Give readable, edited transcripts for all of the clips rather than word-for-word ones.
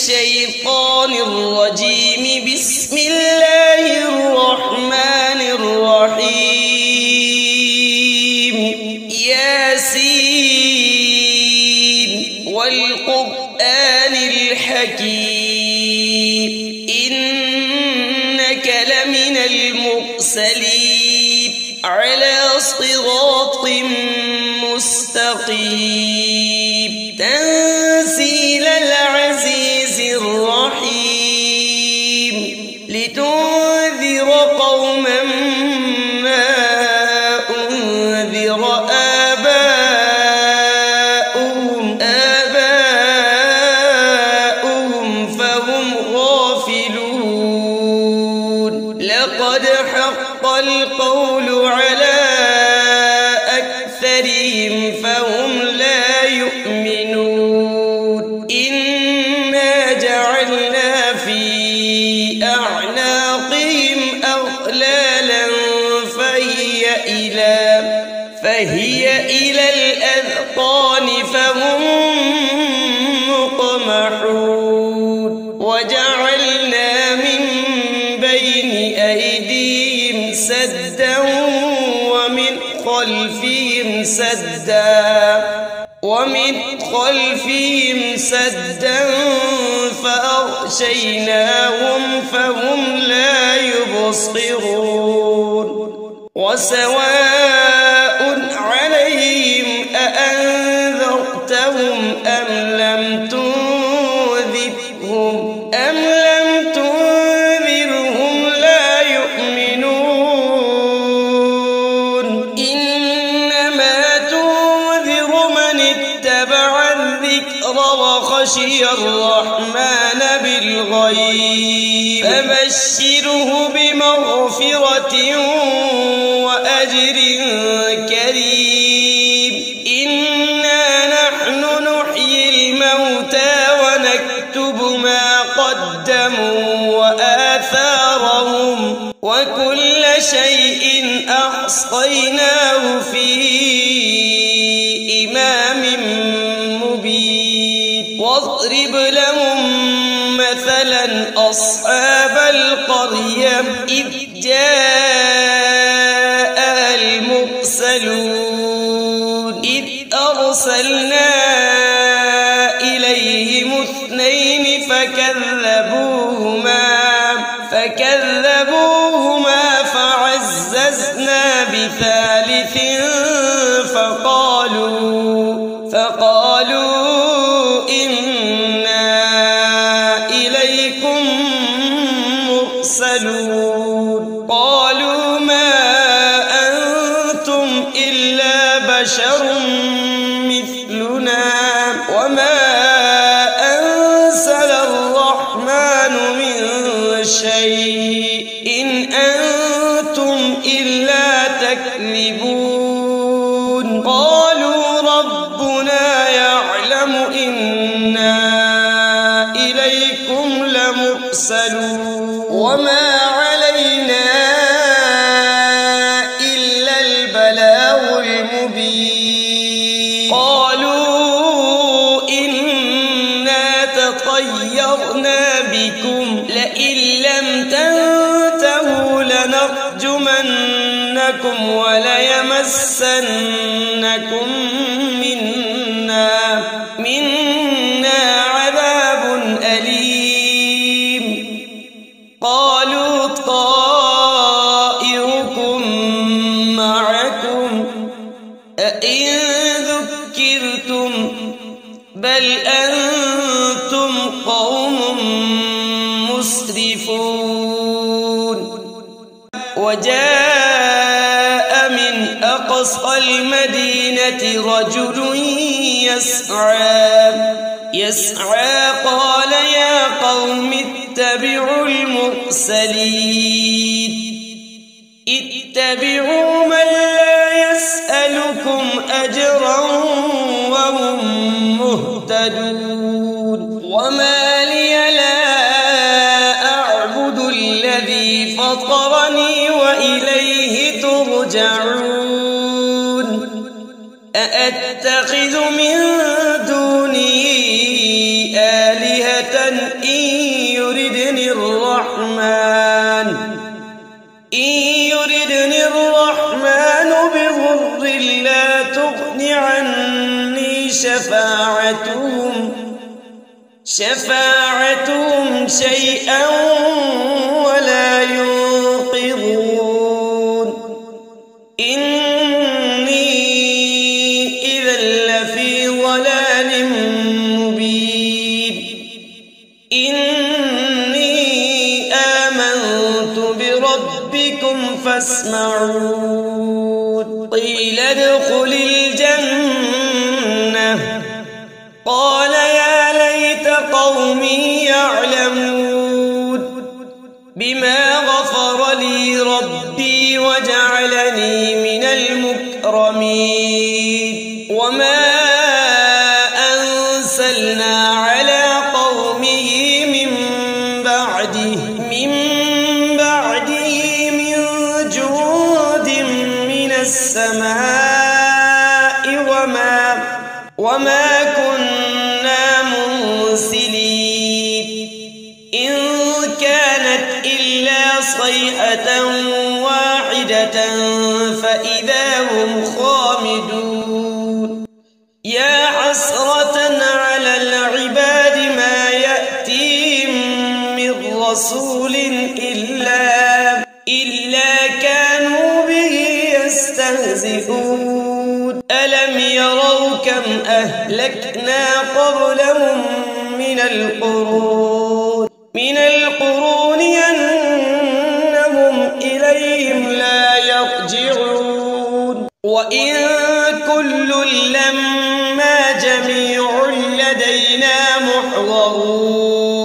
الشيطان الرجيم. بسم الله الرحمن الرحيم. ياسين والقرآن الحكيم إنك لمن المرسلين على صراط مستقيم تنزيل العزيز الرحيم لتنذر قوما ما أنذر آباؤهم فهم غافلون. لقد حق القول على أكثرهم فهم لا يؤمنون. إنا جعلنا في أعناقهم أغلالا فهي إلى الأذقان فهم مقمحون. وجعلنا من بين أيديهم سدا ومن خلفهم سدا فأغشيناهم فهم لا يبصرون. وسواء عليهم أأنذرتهم أم لم تنذرهم لا يؤمنون. إنما تنذر من اتبع الذكر وخشي الرحمن بالغيب فبشره بمغفرة وأجر كريم. إنا نحن نحيي الموتى ونكتب ما قدموا وآثارهم وكل شيء أحصيناه في إمام مبين. واضرب لهم مثلا أصحاب القرية إذ جاء المرسلون إذ أرسلنا إليهم 2 فكذبوهما فعززنا بثالث فقالوا إنا إليكم مرسلون. قالوا ما أنتم إلا بشر مثلنا وما أنزل الرحمن من شيء إن أنتم إلا تكذبون. قالوا ربنا يعلم إنا إليكم لمرسلون وما علينا إلا البلاغ المبين. قالوا إنا تطيرنا بكم لئن لم تنتهوا لنرجمنكم وليمسنكم منا عذاب أليم. قالوا طائركم معكم أئن ذكرتم بل أنتم قوم مسرفون. وجاء من أقصى المدينة رجل يسعى قال يا قوم اتبعوا المرسلين اتبعوا من لا يسألكم أجرا وهم مهتدون. وما لي لا أعبد الذي فطرني وإليه ترجعون. أأتخذ من دونه آلهة شفاعتهم شيئا ولا ينقذون إني إذا لفي ضلال مبين إني آمنت بربكم فاسمعون قيل ادخل الجنة قال يا ليت قومي يعلمون بما غفر لي ربي وجعلني من المكرمين وما أنزلنا على قومه من بعده من جود من السماء وما كنا منزلين إن كانت إلا صيحة واحدة فإذا هم خامدون يا حسرة على العباد ما يأتيهم من رسول إلا كانوا به يستهزئون ألم يروا كم أهلكنا قبلهم من القرون أنهم إليهم لا يرجعون وإن كل لما جميع لدينا محضرون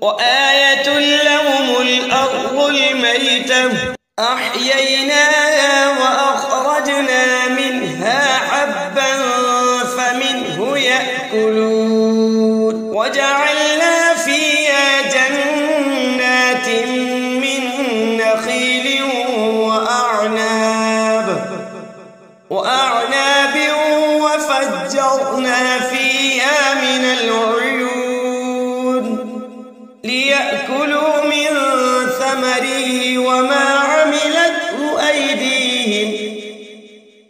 وآية لهم الأرض الميتة أحييناها وأخرجنا منها حبا فمنه يأكلون وجعلنا فيها جنات من نخيل وأعناب وفجرنا فيها من العيون ليأكلوا من ثمره وما عملته أيديهم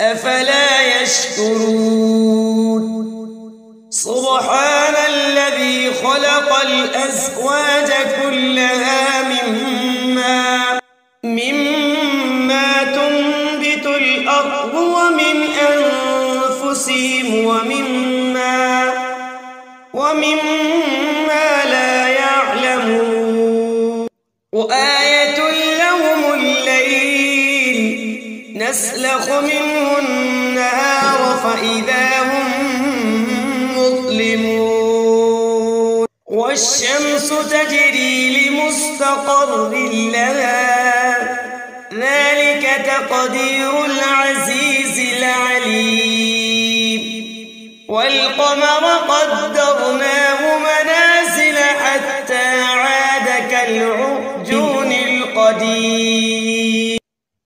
أفلا يشكرون سبحان الذي خلق الأزواج كلها مما تنبت الأرض ومن أنفسهم ومما لا يعلمون وآية لهم الليل نسلخ منه النهار فإذا هم مظلمون والشمس تجري لمستقر لها ذلك تقدير العزيز العليم والقمر قدرناه منازل حتى عاد كالعرجون القديم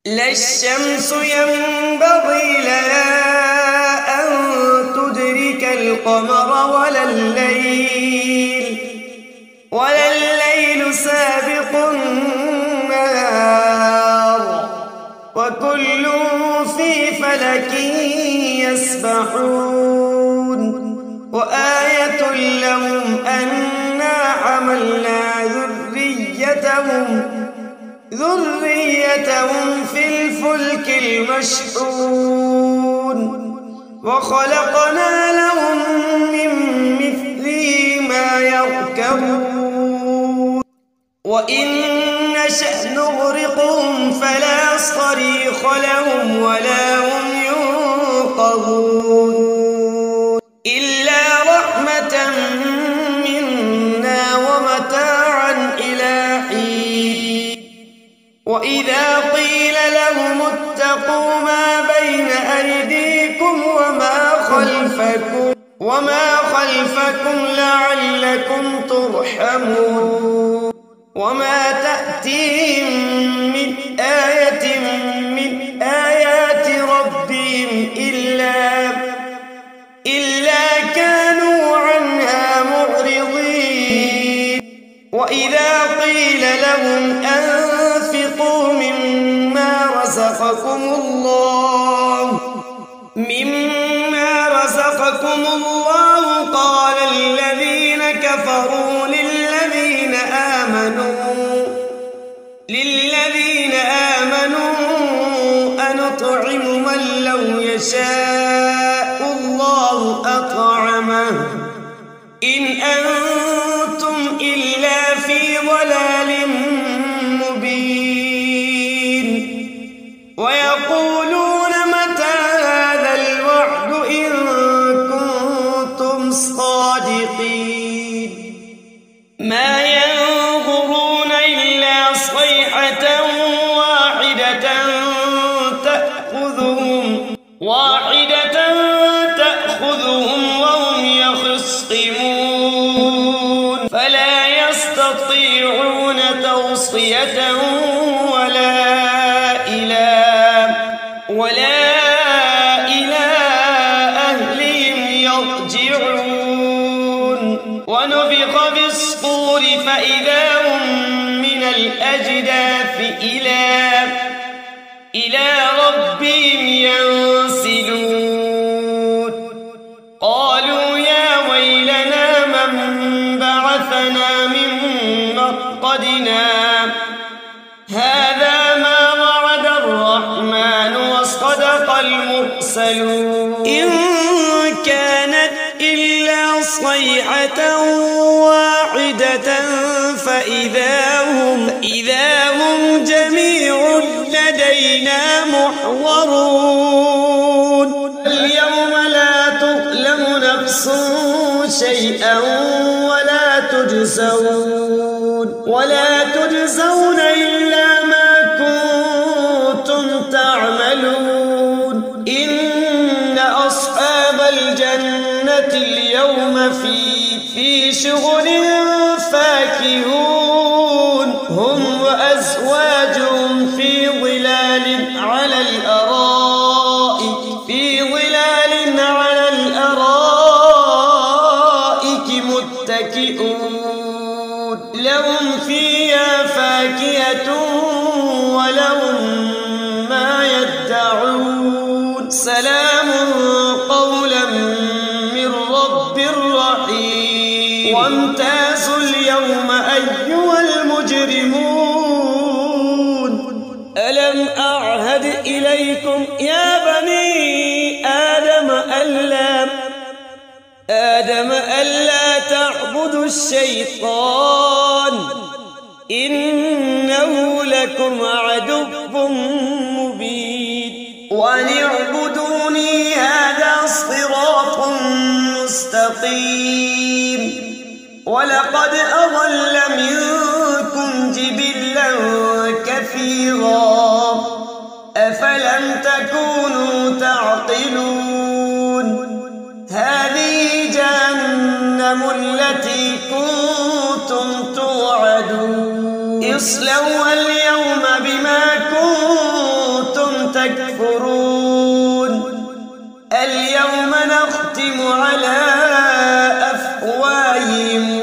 لا الشمس ينبغي لها أن تدرك القمر ولا الليل سابق النهار وكل في فلك يسبحون وآية لهم أنا حملنا ذريتهم في الفلك المشحون وخلقنا لهم من مثله ما يركبون وإن نشأ نغرقهم فلا صريخ لهم ولا هم ينقذون إلا رحمة منا ومتاعا إلى حين وإذا قيل لهم اتقوا ما بين أيديكم وما خلفكم لعلكم ترحمون وما تأتيهم من آية من آيات ربهم إلا كانوا عنها معرضين وإذا قيل لهم أنفقوا مما رزقكم الله استضعفكم الله قال الذين كفروا للذين آمنوا أنطعم من لو يشاء الله أطعمه إن أنتم إلا في ضلال مبين ويقولون متى هذا الوعد إن كنتم صادقين ما ينظرون إلا صيحة تأخذهم وهم يخصمون فلا يستطيعون توصية ولا إلى أهلهم يرجعون ونفخ في الصور فإذا هم من الأجداث إلى ربهم ينسلون قالوا يا ويلنا من بعثنا من مرقدنا هذا ما وعد الرحمن وصدق المرسلون إن كانت إلا صيحة واحدة فإذا هم جميع لدينا محضرون اليوم لا تظلم نفس شيئا ولا تجزون إلا ما كنتم تعملون إن أصحاب الجنة اليوم في شغل فاكهون هم وأزواجهم في ظلال على الأرائك متكئون لهم فيها فاكهة ولهم ما يدعون سلام قولا من رب رحيم وامتازوا اليوم أيها المجرمون ألم أعهد إليكم يا بني آدم ألا تعبدوا الشيطان إنه لكم عدو مبين وأن اعبدوني هذا صراط مستقيم ولقد أضل منكم جبلا كثيرا أفلم تكونوا تعقلون هذه جهنم التي كنتم توعدون اصلوها اليوم بما كنتم تكفرون اليوم نختم على أفواههم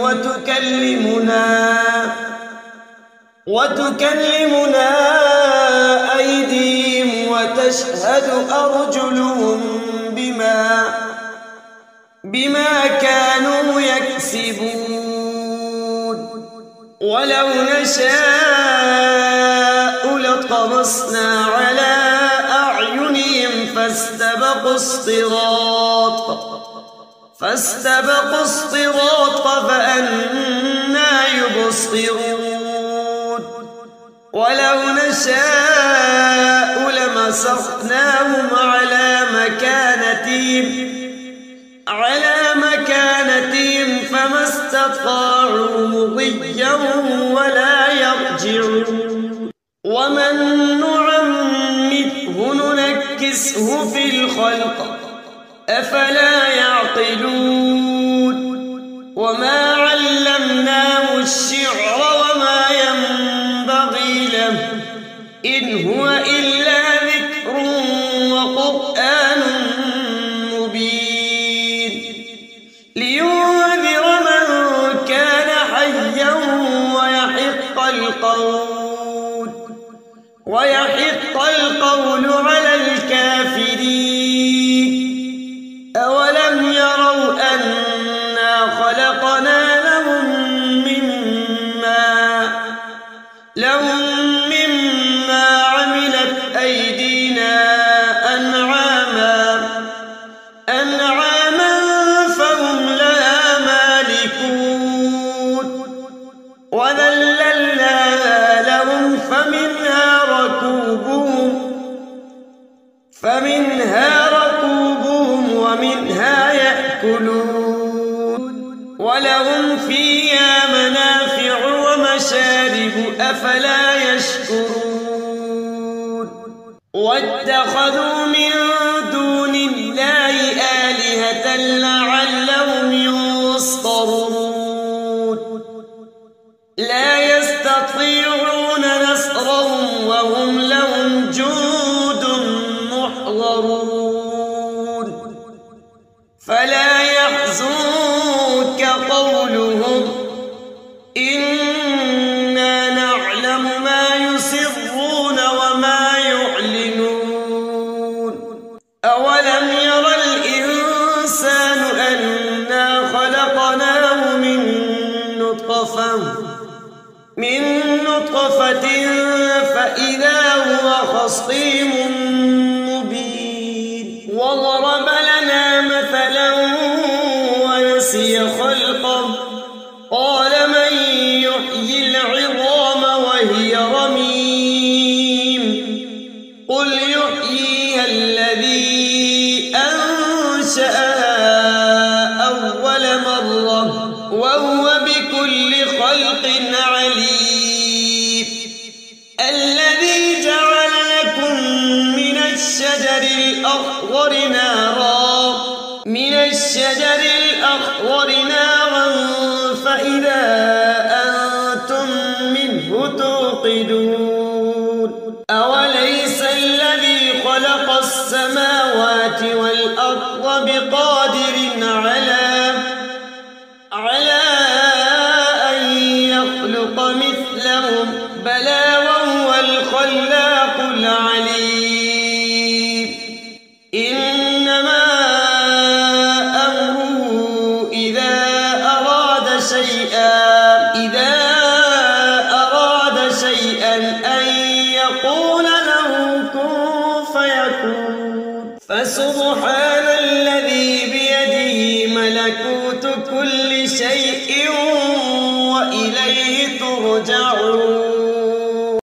وتكلمنا أيديهم وتشهد أرجلهم بما كانوا يكسبون ولو نشاء لطمسنا على أعينهم فاستبقوا الصراط فأنى يبصرون ولو نشاء لمسخناهم على مكانتهم فما استطاعوا مضيا ولا يرجعون ومن نعمره ننكسه في الخلق أفلا يعقلون وما علمناه الشعر وما ينبغي له إن هو إلا ذكر وقرآن مبين لينذر من كان حيا ويحق القول على الكافرين أولم فمنها ركوبهم ومنها يأكلون ولهم فيها منافع ومشارب أفلا يشكرون واتخذوا من دون الله آلهة لعلهم ينصرون لا يستطيعون نصرهم وهم لهم جند محضرون فلا يحزنك قولهم إنا نعلم ما يسرون وما يعلنون أولم ير الإنسان أنا خلقناه من نطفة فإذا هو خصيم مبين وضرب لنا مثلا ونسي خلقه قال من يحيي العظام وهي رميم قل يحييها الذي أنشأها أول مرة وهو بكل خلق عليم الذي جعل لكم من الشجر الأخضر نارا فإذا أنتم منه توقدون أوليس الذي خلق السماوات والأرض بقادر على أن يخلق مثلهم بلى وهو الخلاق العليم إنما أمره إذا أراد شيئا أن يقول له كن فيكون فسبحان الذي بيده ملكوت كل شيء وإليه ترجعون